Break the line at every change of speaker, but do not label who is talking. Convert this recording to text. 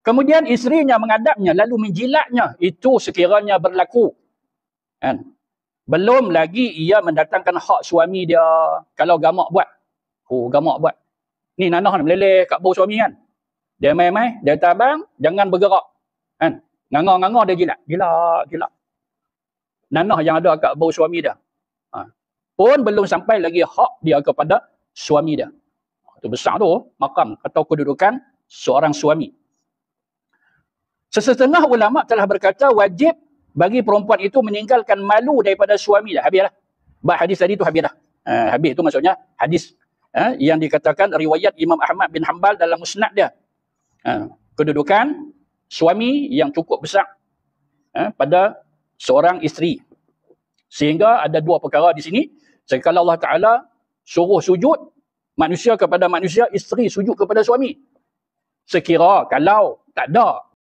Kemudian isterinya mengadapnya lalu menjilatnya. Itu sekiranya berlaku. Kan? Belum lagi ia mendatangkan hak suami dia. Kalau gamak buat. Oh, gamak buat. Ni nanah meleleh kat bawah suami kan. Dia main-main, dia tabang, jangan bergerak. Kan? Ngangah-ngangah dia jilat. Jilat. Nanah yang ada kat bawah suami dia. Pun belum sampai lagi hak dia kepada suami dia. Itu besar tu, makam atau kedudukan seorang suami. Sesetengah ulama telah berkata wajib bagi perempuan itu meninggalkan malu daripada suami dah. Habislah. Hadis tadi tu habis dah. Habis itu maksudnya hadis yang dikatakan riwayat Imam Ahmad bin Hanbal dalam musnad dia. Kedudukan suami yang cukup besar pada seorang isteri. Sehingga ada dua perkara di sini. Sekala Allah Ta'ala suruh sujud manusia kepada manusia, isteri sujud kepada suami. Sekira kalau tak ada